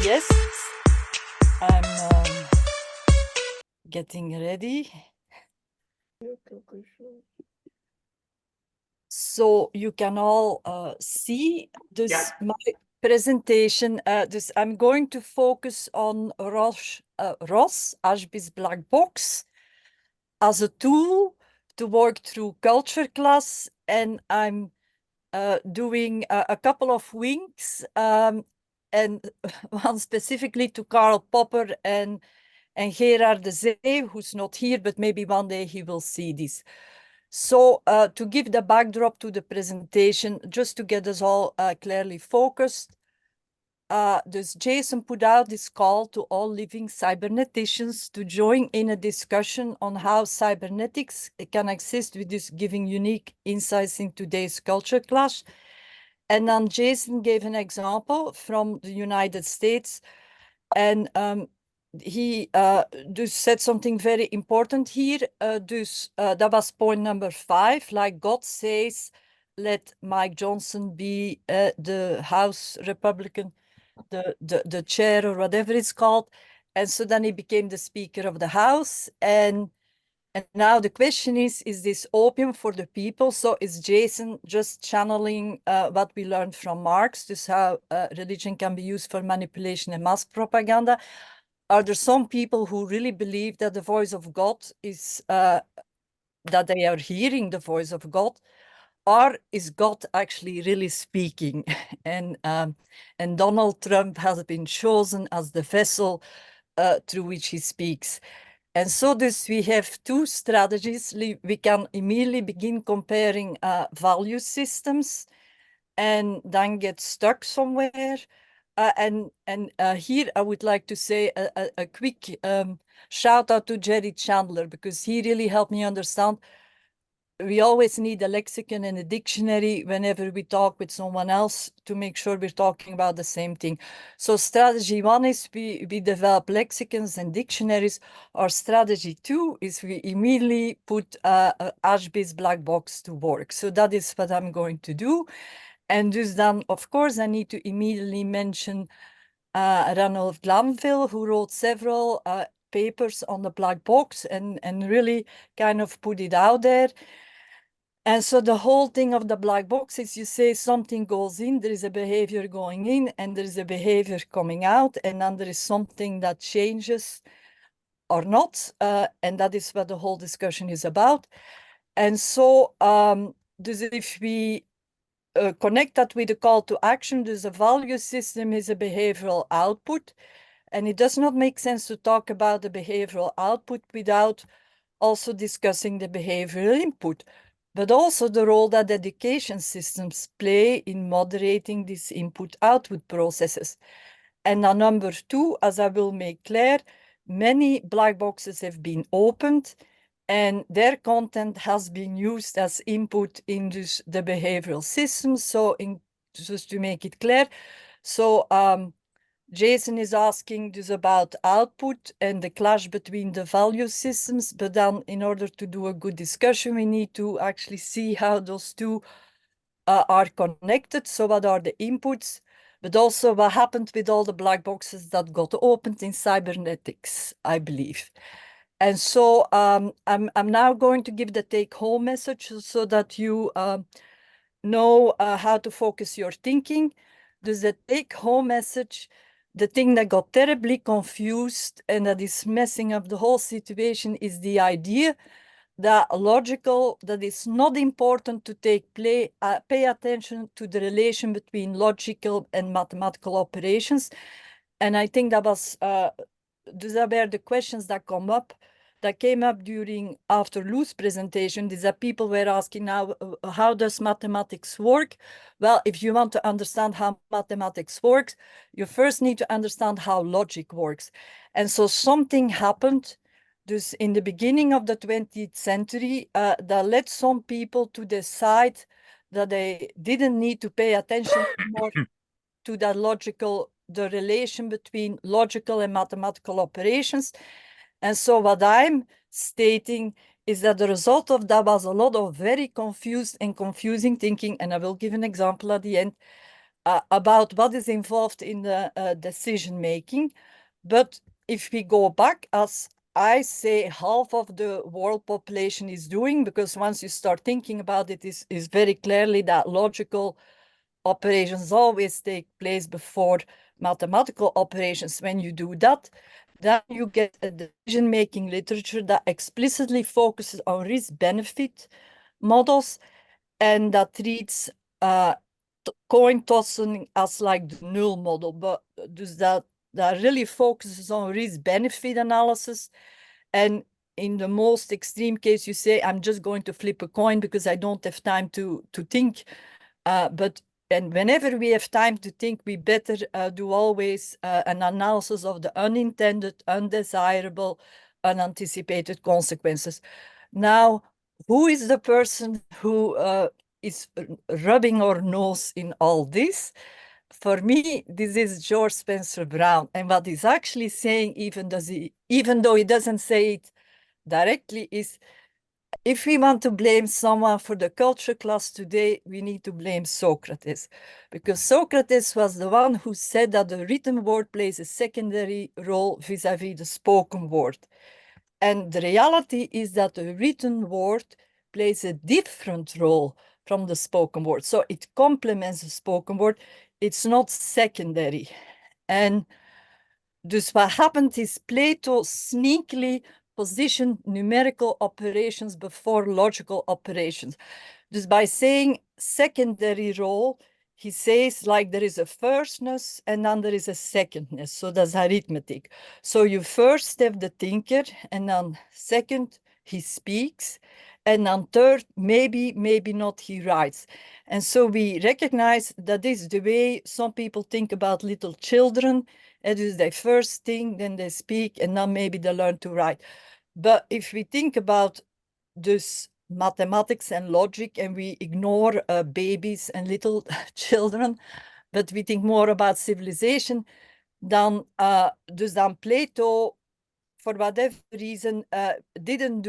Yes, I'm getting ready. So you can all see this my presentation. Dus I'm going to focus on Ross Ashby's black box as a tool to work through culture class, and I'm doing a couple of winks and one specifically to Karl Popper and Gerard de Zee, who's not here, but maybe one day he will see this. So to give the backdrop to the presentation, just to get us all clearly focused, dus Jason put out this call to all living cyberneticians to join in a discussion on how cybernetics can assist with this giving unique insights in today's culture clash. And then Jason gave an example from the United States, and he dus said something very important here. Dat was point number 5. Like God says, let Mike Johnson be the House Republican, the chair or whatever it's called. And so then he became the Speaker of the House. And now the question is this opium for the people? So is Jason just channeling what we learned from Marx, just how religion can be used for manipulation and mass propaganda? Are there some people who really believe that the voice of God is, that they are hearing the voice of God? Or is God actually really speaking? And Donald Trump has been chosen as the vessel through which he speaks. And so this, we have two strategies. We can immediately begin comparing value systems and then get stuck somewhere. And here I would like to say a quick shout out to Jerry Chandler, because he really helped me understand we always need a lexicon and a dictionary whenever we talk with someone else to make sure we're talking about the same thing. So strategy 1 is we develop lexicons and dictionaries. Our strategy 2 is we immediately put Ashby's black box to work. So that is what I'm going to do. And dus then, of course, I need to immediately mention Ranulph Glanville, who wrote several papers on the black box and really kind of put it out there. And so the whole thing of the black box is you say something goes in, there is a behavior going in, and there is a behavior coming out, and then there is something that changes or not. And that is what the whole discussion is about. And so if we connect that with a call to action, there's a value system is a behavioral output. And it does not make sense to talk about the behavioral output without also discussing the behavioral input, but also the role that education systems play in moderating these input-output processes. And now number 2, as I will make clear, many black boxes have been opened and their content has been used as input in the behavioral systems. So just to make it clear, so Jason is asking this about output and the clash between the value systems, but then in order to do a good discussion, we need to actually see how those two are connected. So what are the inputs, but also what happened with all the black boxes that got opened in cybernetics, I believe. And so I'm now going to give the take-home message so that you know how to focus your thinking. Dus the take-home message, the thing that got terribly confused and that is messing up the whole situation is the idea that that it's not important to pay attention to the relation between logical and mathematical operations. And I think that was, those were the questions that came up after Lou's presentation, is that people were asking now, how does mathematics work? Well, if you want to understand how mathematics works, you first need to understand how logic works. And so something happened dus in the beginning of the 20th century that led some people to decide that they didn't need to pay attention more to the relation between logical and mathematical operations. And so what I'm stating is that the result of that was a lot of very confused and confusing thinking, and I will give an example at the end, about what is involved in the decision making. But if we go back, as I say, half of the world population is doing, because once you start thinking about it, is very clearly that logical operations always take place before mathematical operations. When you do that, then you get a decision-making literature that explicitly focuses on risk-benefit models and that treats coin tossing as like the null model, but dus that really focuses on risk-benefit analysis. And in the most extreme case, you say, I'm just going to flip a coin because I don't have time to think. And whenever we have time to think, we better do always an analysis of the unintended, undesirable, unanticipated consequences. Now, who is the person who is rubbing our nose in all this? For me, this is George Spencer Brown. And what he's actually saying, even though he doesn't say it directly, is if we want to blame someone for the culture class today, we need to blame Socrates, because Socrates was the one who said that the written word plays a secondary role vis-à-vis the spoken word. And the reality is that the written word plays a different role from the spoken word. So it complements the spoken word. It's not secondary. And dus what happened is Plato sneakily positioned numerical operations before logical operations. Dus by saying secondary role, he says like there is a firstness and then there is a secondness. So that's arithmetic. So you first have the thinker, and then second, he speaks. And then third, maybe not, he writes. And so we recognize that this is the way some people think about little children. It is their first thing, then they speak, and then maybe they learn to write. But if we think about this mathematics and logic, and we ignore babies and little children, but we think more about civilization, then Plato, for whatever reason, didn't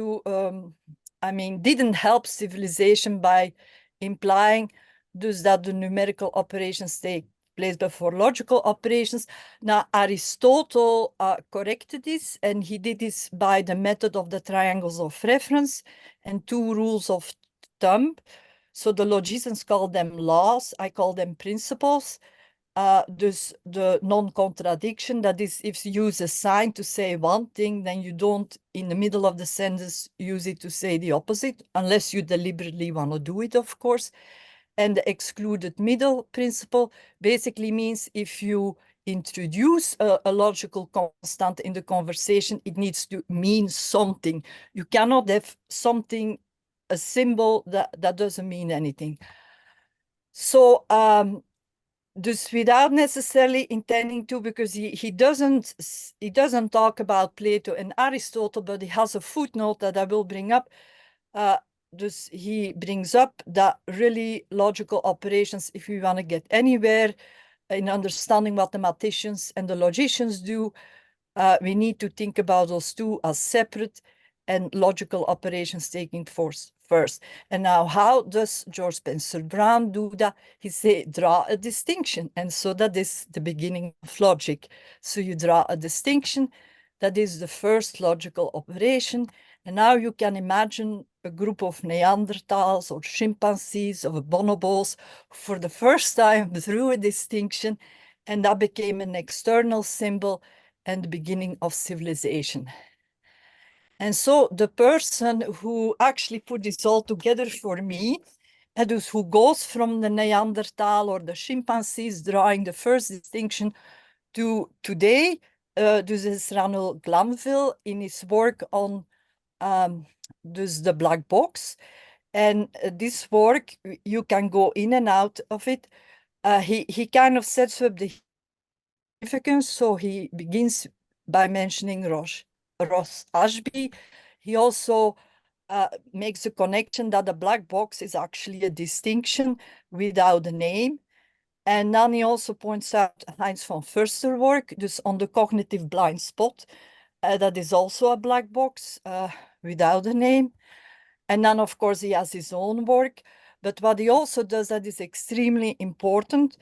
help civilization by implying that the numerical operations take place before logical operations. Now, Aristotle corrected this, and he did this by the method of the triangles of reference and two rules of thumb. So the logicians call them laws, I call them principles. Dus the non-contradiction, that is, if you use a sign to say one thing, then you don't, in the middle of the sentence, use it to say the opposite, unless you deliberately want to do it, of course. And the excluded middle principle basically means if you introduce a logical constant in the conversation, it needs to mean something. You cannot have something, a symbol that doesn't mean anything. So, dus without necessarily intending to, because he doesn't talk about Plato and Aristotle, but he has a footnote that I will bring up. Dus he brings up that really logical operations, if we want to get anywhere in understanding what the mathematicians and the logicians do, we need to think about those two as separate and logical operations taking force first. And now, how does George Spencer Brown do that? He say, draw a distinction. And so that is the beginning of logic. So you draw a distinction. That is the first logical operation. And now you can imagine a group of Neanderthals or chimpanzees or bonobos for the first time drew a distinction, and that became an external symbol and the beginning of civilization. And so the person who actually put this all together for me, and who goes from the Neanderthal or the chimpanzees drawing the first distinction to today, this is Ranul Glanville in his work on the black box. And this work, you can go in and out of it. He kind of sets up the significance. So he begins by mentioning Ross Ashby. He also makes a connection that the black box is actually a distinction without a name. And then he also points out Heinz von Förster work, dus on the cognitive blind spot. That is also a black box without a name. And then, of course, he has his own work. But what he also does that is extremely important,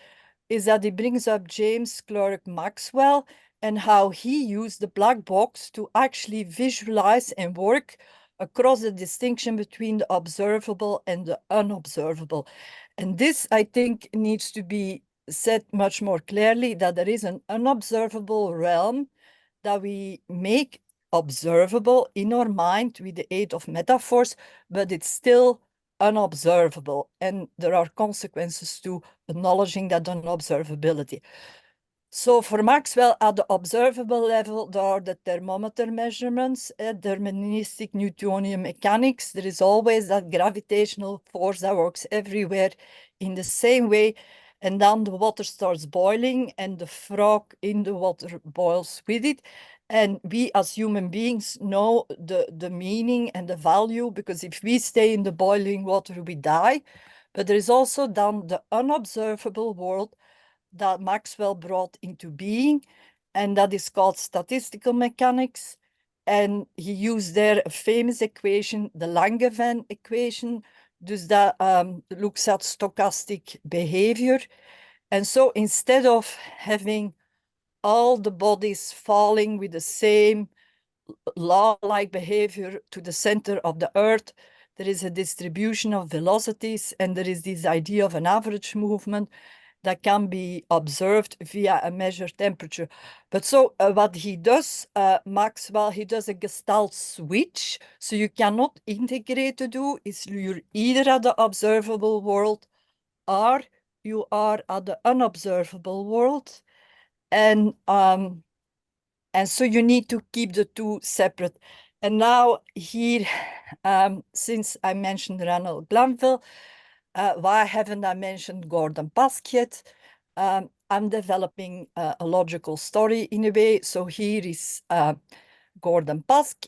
is that he brings up James Clerk Maxwell and how he used the black box to actually visualize and work across the distinction between the observable and the unobservable. And this, I think, needs to be said much more clearly, that there is an unobservable realm that we make observable in our mind with the aid of metaphors, but it's still unobservable. And there are consequences to acknowledging that unobservability. So for Maxwell, at the observable level, there are the thermometer measurements, deterministic Newtonian mechanics. There is always that gravitational force that works everywhere in the same way. And then the water starts boiling and the frog in the water boils with it. And we as human beings know the meaning and the value, because if we stay in the boiling water, we die. But there is also then the unobservable world that Maxwell brought into being, and that is called statistical mechanics. And he used there a famous equation, the Langevin equation, dus that looks at stochastic behavior. And so instead of having all the bodies falling with the same law-like behavior to the center of the Earth, there is a distribution of velocities, and there is this idea of an average movement that can be observed via a measured temperature. But so what he does, Maxwell, he does a Gestalt switch. So you cannot integrate the two. You're either at the observable world or you are at the unobservable world. And so you need to keep the two separate. And now here, since I mentioned Ronald Glanville, why haven't I mentioned Gordon Pask yet? I'm developing a logical story in a way. So here is Gordon Pask.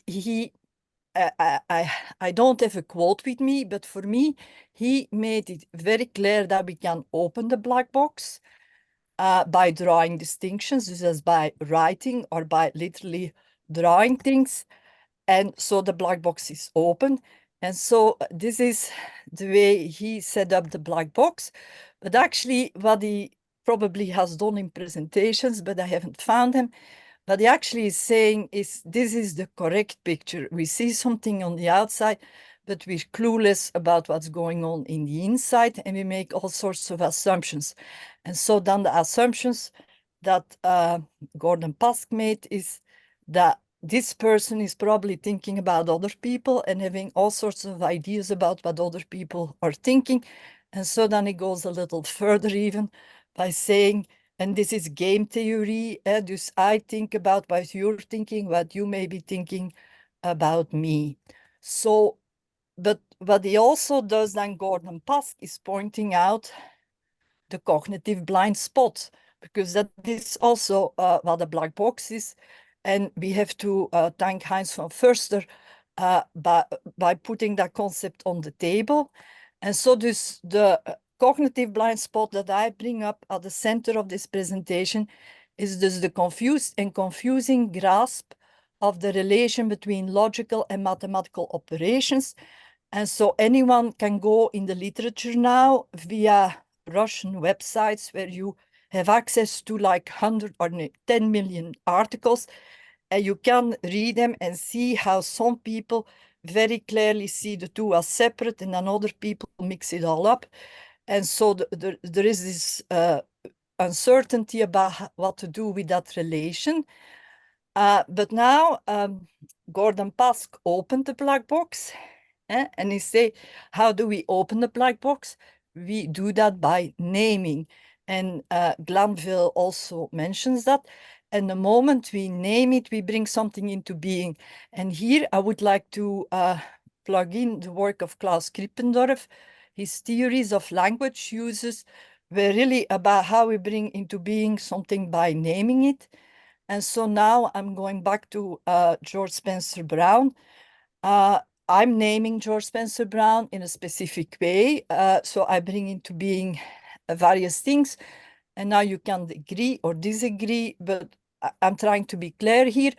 I don't have a quote with me, but for me, he made it very clear that we can open the black box by drawing distinctions, just as by writing or by literally drawing things. And so the black box is open. And so this is the way he set up the black box. But actually, what he probably has done in presentations, but I haven't found him, what he actually is saying is this is the correct picture. We see something on the outside, but we're clueless about what's going on in the inside, and we make all sorts of assumptions. And so then the assumptions that Gordon Pask made is that this person is probably thinking about other people and having all sorts of ideas about what other people are thinking. And so then it goes a little further even by saying, and this is game theory, dus I think about what you're thinking, what you may be thinking about me. So, but what he also does then, Gordon Pask, is pointing out the cognitive blind spot, because that is also what a black box is. And we have to thank Heinz van Förster by putting that concept on the table. And so dus the cognitive blind spot that I bring up at the center of this presentation is dus the confused and confusing grasp of the relation between logical and mathematical operations. And so anyone can go in the literature now via Russian websites where you have access to like 100 or 10 million articles, and you can read them and see how some people very clearly see the two as separate, and then other people mix it all up. And so there is this uncertainty about what to do with that relation. But now Gordon Pask opened the black box, and he say, how do we open the black box? We do that by naming. And Glanville also mentions that. And the moment we name it, we bring something into being. And here I would like to plug in the work of Klaus Krippendorff. His theories of language uses were really about how we bring into being something by naming it. And so now I'm going back to George Spencer Brown. I'm naming George Spencer Brown in a specific way. So I bring into being various things. And now you can agree or disagree, but I'm trying to be clear here.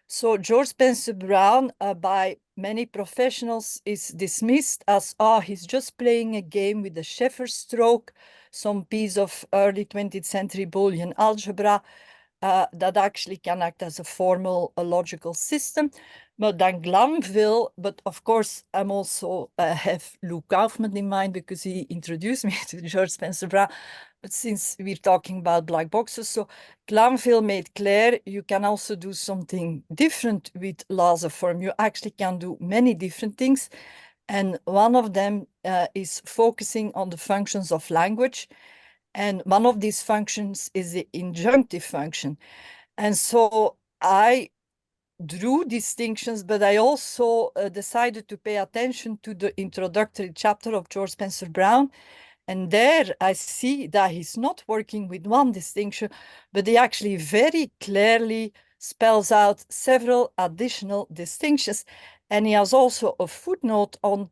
So George Spencer Brown, by many professionals, is dismissed as, oh, he's just playing a game with the Sheffer stroke. some piece of early 20th century Boolean algebra that actually can act as a formal logical system. But then Glanville, but of course I'm also have Lou Kaufman in mind because he introduced me to George Spencer Brown. But since we're talking about black boxes, so Glanville made clear you can also do something different with laws of form. You actually can do many different things. And one of them is focusing on the functions of language. And one of these functions is the injunctive function. And so I drew distinctions, but I also decided to pay attention to the introductory chapter of George Spencer Brown. And there I see that he's not working with one distinction, but he actually very clearly spells out several additional distinctions. And he has also a footnote on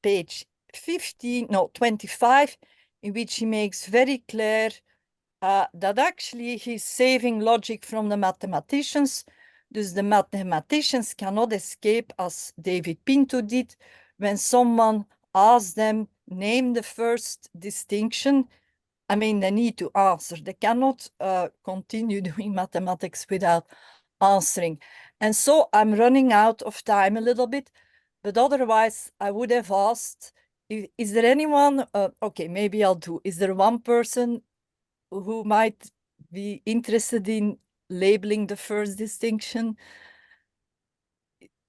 page 25, in which he makes very clear that actually he's saving logic from the mathematicians. Dus the mathematicians cannot escape, as David Pinto did, when someone asks them, name the first distinction. I mean, they need to answer. They cannot continue doing mathematics without answering. And so I'm running out of time a little bit, but otherwise I would have asked, is there anyone, okay, maybe I'll do, is there one person who might be interested in labeling the first distinction?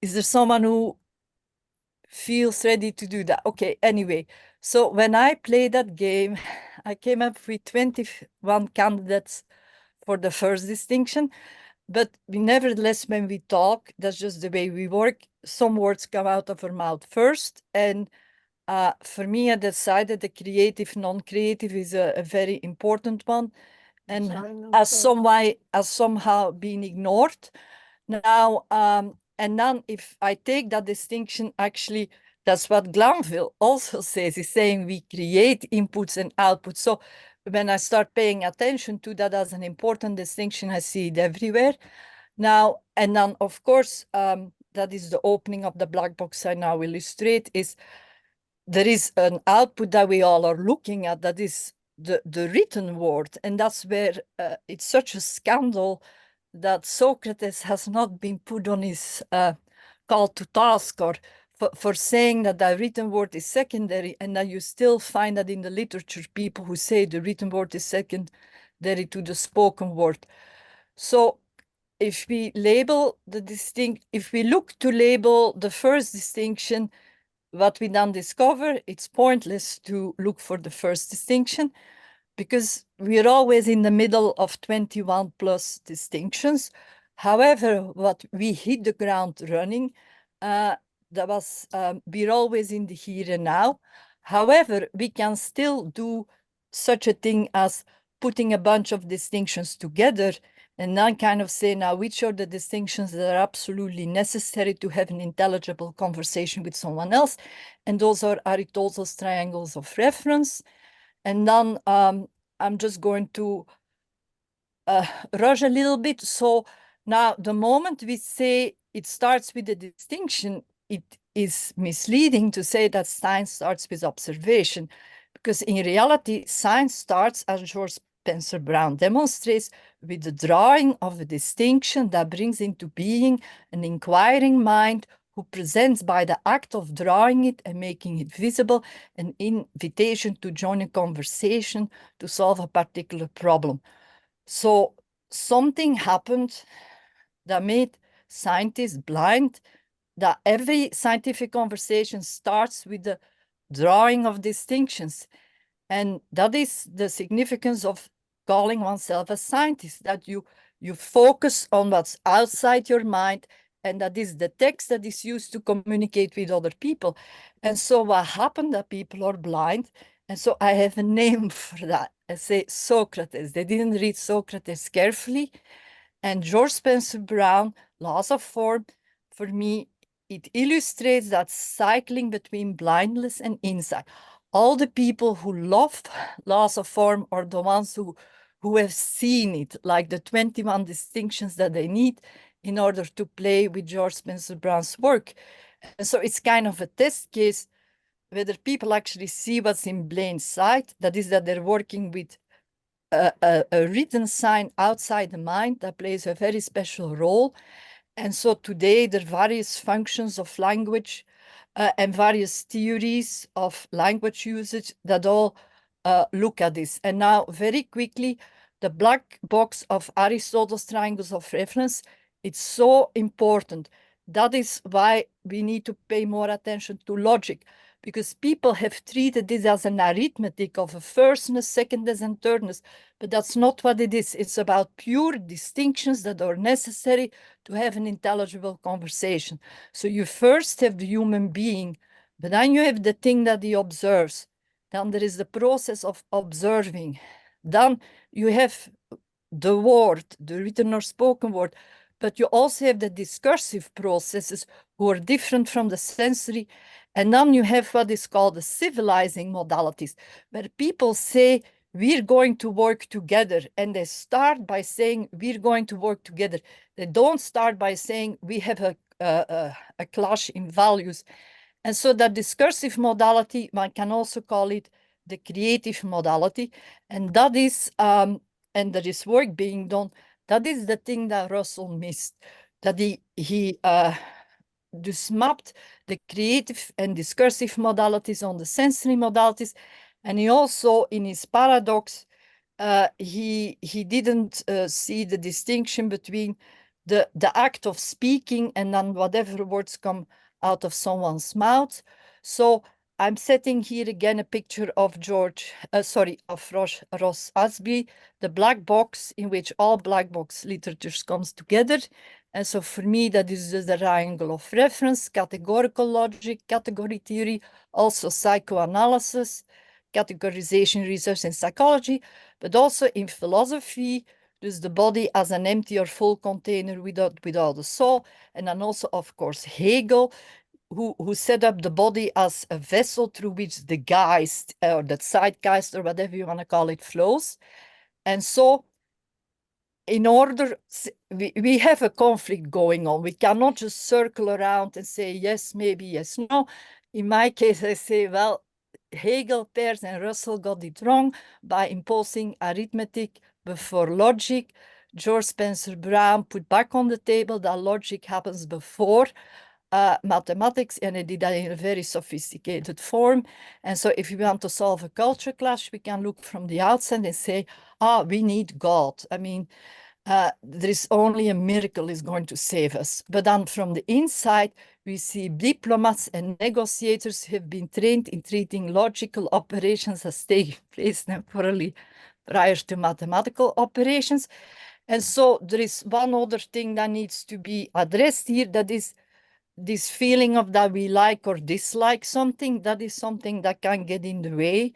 Is there someone who feels ready to do that? Okay, anyway, so when I played that game, I came up with 21 candidates for the first distinction, but nevertheless, when we talk, that's just the way we work. Some words come out of our mouth first, and for me, I decided the creative, non-creative is a very important one, and has somehow been ignored. Now, and then if I take that distinction, actually, that's what Glanville also says. He's saying we create inputs and outputs. So when I start paying attention to that as an important distinction, I see it everywhere. Now, and then, of course, that is the opening of the black box I now illustrate, is there is an output that we all are looking at, that is the written word. And that's where it's such a scandal that Socrates has not been put on his call to task, or for saying that the written word is secondary, and that you still find that in the literature, people who say the written word is secondary to the spoken word. So if we label if we look to label the first distinction, what we then discover, it's pointless to look for the first distinction, because we're always in the middle of 21 plus distinctions. However, what we hit the ground running, we're always in the here and now. However, we can still do such a thing as putting a bunch of distinctions together and then kind of say, now, which are the distinctions that are absolutely necessary to have an intelligible conversation with someone else? And those are Aristotle's triangles of reference. And then I'm just going to rush a little bit. So now the moment we say it starts with a distinction, it is misleading to say that science starts with observation, because in reality, science starts, as George Spencer Brown demonstrates, with the drawing of a distinction that brings into being an inquiring mind who presents by the act of drawing it and making it visible an invitation to join a conversation to solve a particular problem. So something happened that made scientists blind, that every scientific conversation starts with the drawing of distinctions. And that is the significance of calling oneself a scientist, that you focus on what's outside your mind, and that is the text that is used to communicate with other people. And so what happened, that people are blind, and so I have a name for that. I say Socrates. They didn't read Socrates carefully. And George Spencer Brown, Laws of Form, for me, it illustrates that cycling between blindness and insight. All the people who love Laws of Form are the ones who have seen it, like the 21 distinctions that they need in order to play with George Spencer Brown's work. And so it's kind of a test case. whether people actually see what's in plain sight, that is that they're working with a written sign outside the mind that plays a very special role. And so today there are various functions of language and various theories of language usage that all look at this. And now very quickly, the black box of Aristotle's triangles of reference, it's so important. That is why we need to pay more attention to logic, because people have treated this as an arithmetic of a firstness, secondness, and thirdness, but that's not what it is. It's about pure distinctions that are necessary to have an intelligible conversation. So you first have the human being, but then you have the thing that he observes. Then there is the process of observing. Then you have the word, the written or spoken word, but you also have the discursive processes who are different from the sensory. And then you have what is called the civilizing modalities, where people say, we're going to work together. And they start by saying, we're going to work together. They don't start by saying, we have a clash in values. And so that discursive modality, one can also call it the creative modality. And that is, and there is work being done, that is the thing that Russell missed, that he dus mapped the creative and discursive modalities on the sensory modalities. And he also, in his paradox, he didn't see the distinction between the act of speaking and then whatever words come out of someone's mouth. So I'm setting here again a picture of Ross Ashby, the black box in which all black box literatures comes together. And so for me, that is the triangle of reference, categorical logic, category theory, also psychoanalysis, categorization research in psychology, but also in philosophy, dus the body as an empty or full container without a soul. And then also, of course, Hegel, who set up the body as a vessel through which the Geist or the Zeitgeist or whatever you want to call it flows. And so in order, we have a conflict going on. We cannot just circle around and say, yes, maybe, yes, no. In my case, I say, well, Hegel, Peirce, and Russell got it wrong by imposing arithmetic before logic. George Spencer Brown put back on the table that logic happens before mathematics, and he did that in a very sophisticated form. And so if we want to solve a culture clash, we can look from the outside and say, we need God. I mean, there is only a miracle is going to save us. But then from the inside, we see diplomats and negotiators who have been trained in treating logical operations as taking place temporarily prior to mathematical operations. And so there is one other thing that needs to be addressed here, that is this feeling of that we like or dislike something. That is something that can get in the way.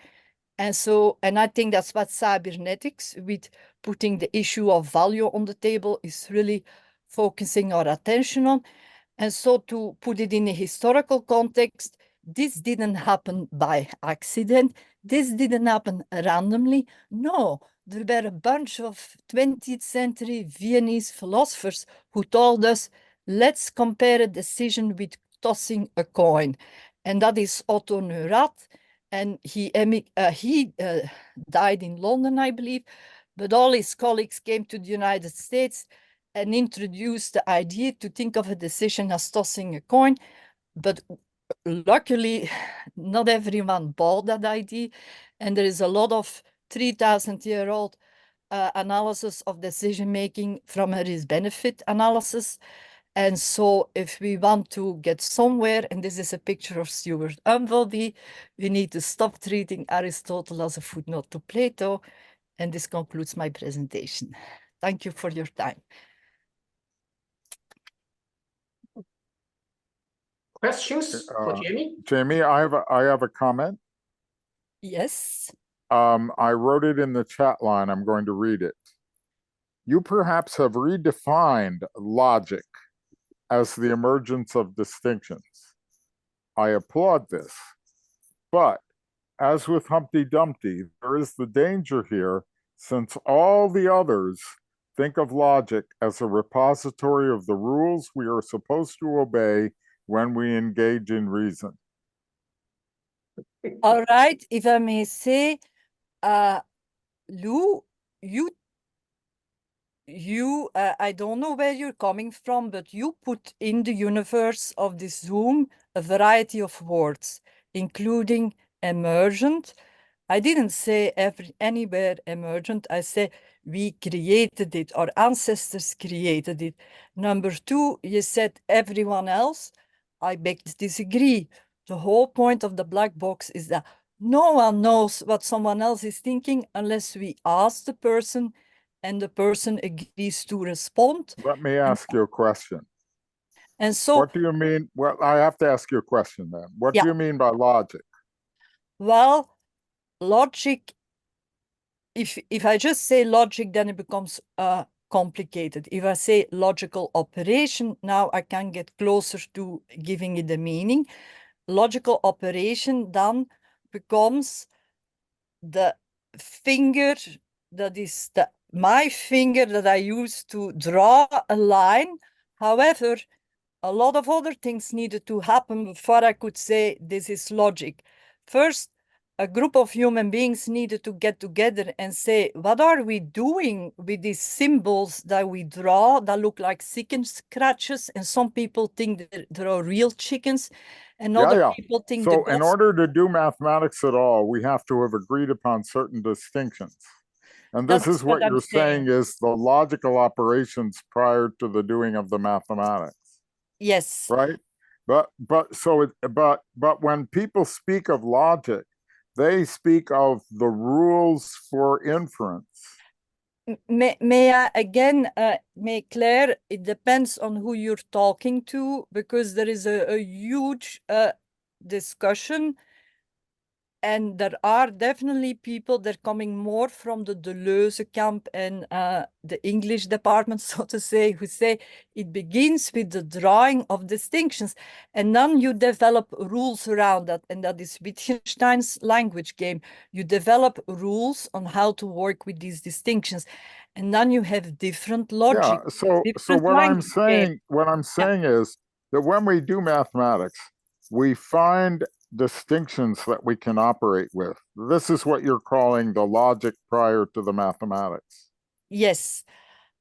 And I think that's what cybernetics, with putting the issue of value on the table, is really focusing our attention on. And so to put it in a historical context, this didn't happen by accident. This didn't happen randomly. No, there were a bunch of 20th century Viennese philosophers who told us, let's compare a decision with tossing a coin. And that is Otto Neurath. And he died in London, I believe, but all his colleagues came to the United States and introduced the idea to think of a decision as tossing a coin. But luckily, not everyone bought that idea. And there is a lot of 3,000-year-old analysis of decision-making from a risk-benefit analysis. And so if we want to get somewhere, and this is a picture of Stuart Umbleby, we need to stop treating Aristotle as a footnote to Plato. And this concludes my presentation. Thank you for your time. Questions for Jaimi? Jaimi, I have a comment. Yes. I wrote it in the chat line. I'm going to read it. You perhaps have redefined logic as the emergence of distinctions. I applaud this. But as with Humpty Dumpty, there is the danger here, since all the others think of logic as a repository of the rules we are supposed to obey when we engage in reason. All right, if I may say, Lou, I don't know where you're coming from, but you put in the universe of this Zoom a variety of words, including emergent. I didn't say anywhere emergent. I say we created it, our ancestors created it. Number two, you said everyone else. I beg to disagree. The whole point of the black box is that no one knows what someone else is thinking unless we ask the person and the person agrees to respond. Let me ask you a question. And so, What do you mean? Well, I have to ask you a question then. What do yeah. you mean by logic? Well, logic, if I just say logic, then it becomes complicated. If I say logical operation, now I can get closer to giving it a meaning. Logical operation then becomes the finger that is my finger that I use to draw a line. However, a lot of other things needed to happen before I could say this is logic. First, a group of human beings needed to get together and say, what are we doing with these symbols that we draw that look like chicken scratches? And some people think that there are real chickens, and other people think so in order to do mathematics at all, we have to have agreed upon certain distinctions. And this is what you're saying is the logical operations prior to the doing of the mathematics. Yes. Right? But when people speak of logic, they speak of the rules for inference. May I again make clear, it depends on who you're talking to, because there is a huge discussion, and there are definitely people that are coming more from the Deleuze camp and the English department, so to say, who say it begins with the drawing of distinctions, and then you develop rules around that, and that is Wittgenstein's language game. You develop rules on how to work with these distinctions, and then you have different logic. Yeah, so what I'm saying is that when we do mathematics, we find distinctions that we can operate with. This is what you're calling the logic prior to the mathematics. Yes.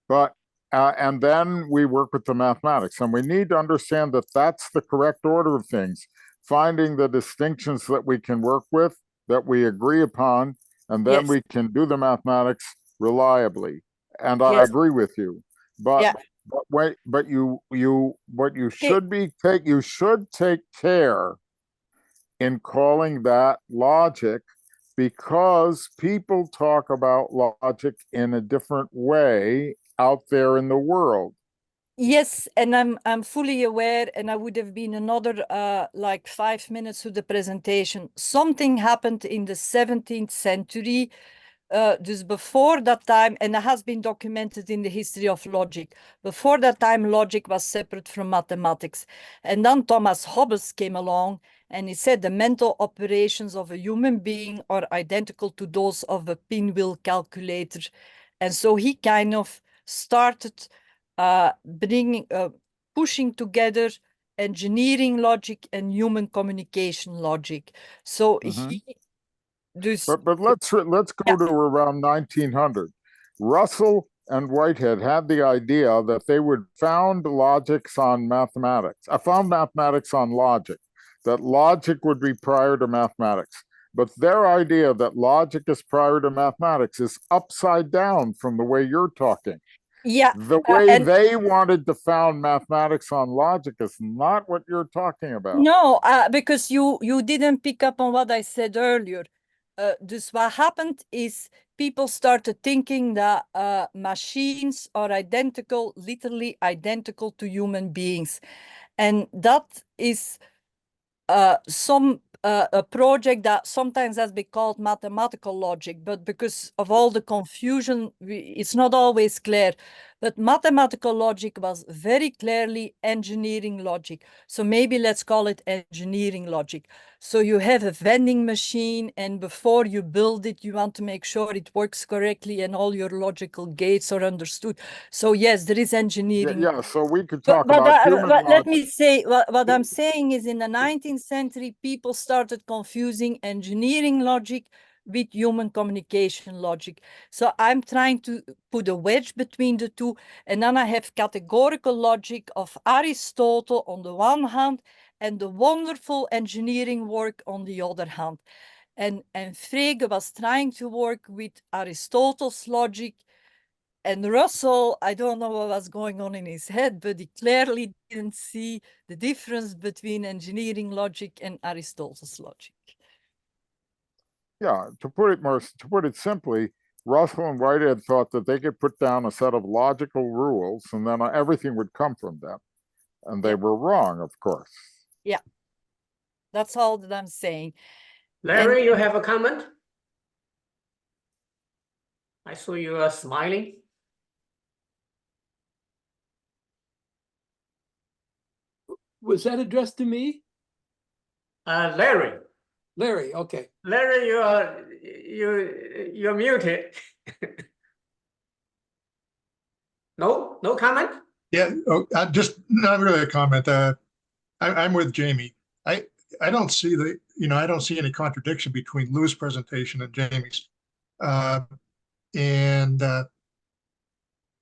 But and then we work with the mathematics, and we need to understand that that's the correct order of things, finding the distinctions that we can work with, that we agree upon, and then we can do the mathematics reliably. And I agree with you. But you should take care in calling that logic, because people talk about logic in a different way out there in the world. Yes, and I'm fully aware, and I would have been another like 5 minutes to the presentation. Something happened in the 17th century. Just before that time, and it has been documented in the history of logic, before that time logic was separate from mathematics. And then Thomas Hobbes came along and he said the mental operations of a human being are identical to those of a pinwheel calculator. And so he kind of started pushing together engineering logic and human communication logic. So he But let's go to around 1900. Russell and Whitehead had the idea that they would found logics on mathematics. I found mathematics on logic, that logic would be prior to mathematics. But their idea that logic is prior to mathematics is upside down from the way you're talking. Yeah. The way they wanted to found mathematics on logic is not what you're talking about. No, because you didn't pick up on what I said earlier. Dus what happened is people started thinking that machines are identical, literally identical to human beings. And that is a project that sometimes has been called mathematical logic, but because of all the confusion, it's not always clear. But mathematical logic was very clearly engineering logic. So maybe let's call it engineering logic. So you have a vending machine, and before you build it, you want to make sure it works correctly and all your logical gates are understood. So yes, there is engineering. Yeah, so we could talk But about human let logic. me say, what I'm saying is in the 19th century, people started confusing engineering logic with human communication logic. So I'm trying to put a wedge between the two. And then I have categorical logic of Aristotle on the one hand and the wonderful engineering work on the other hand. And Frege was trying to work with Aristotle's logic. And Russell, I don't know what was going on in his head, but he clearly didn't see the difference between engineering logic and Aristotle's logic. Yeah, to put it simply, Russell and Whitehead thought that they could put down a set of logical rules and then everything would come from them. And they were wrong, of course. Yeah, that's all that I'm saying. Larry, you have a comment? I saw you are smiling. Was that addressed to me? Larry. Larry, okay. Larry, you're muted. No comment? Yeah, just not really a comment. I'm with Jaimi. I don't see I don't see any contradiction between Lou's presentation and Jaimi's. And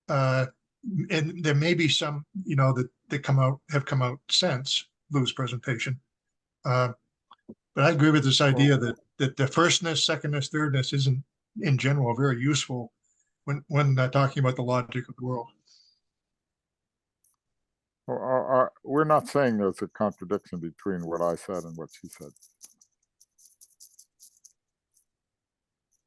there may be some, that have come out since Lou's presentation. But I agree with this idea that the firstness, secondness, thirdness isn't in general very useful when talking about the logic of the world. We're not saying there's a contradiction between what I said and what she said.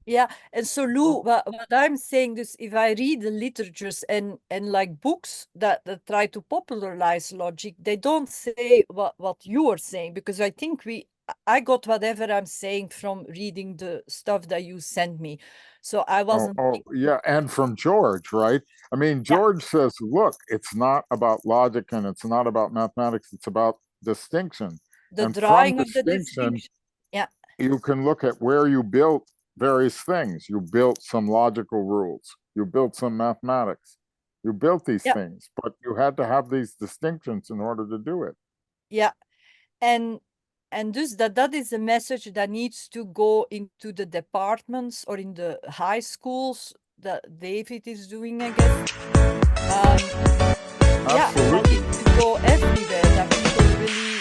Yeah, and so Lou, what I'm saying is, if I read the literatures and like books that try to popularize logic, they don't say what you are saying, because I think I got whatever I'm saying from reading the stuff that you sent me. So I wasn't. Yeah, and from George, right? I mean, George says, look, it's not about logic and it's not about mathematics, it's about distinction. The drawing of the distinction. Yeah. You can look at where you built various things. You built some logical rules. You built some mathematics. You built these things, but you had to have these distinctions in order to do it. Yeah. And dus that is a message that needs to go into the departments or in the high schools that David is doing, I guess. Yeah, that needs to go everywhere, that people really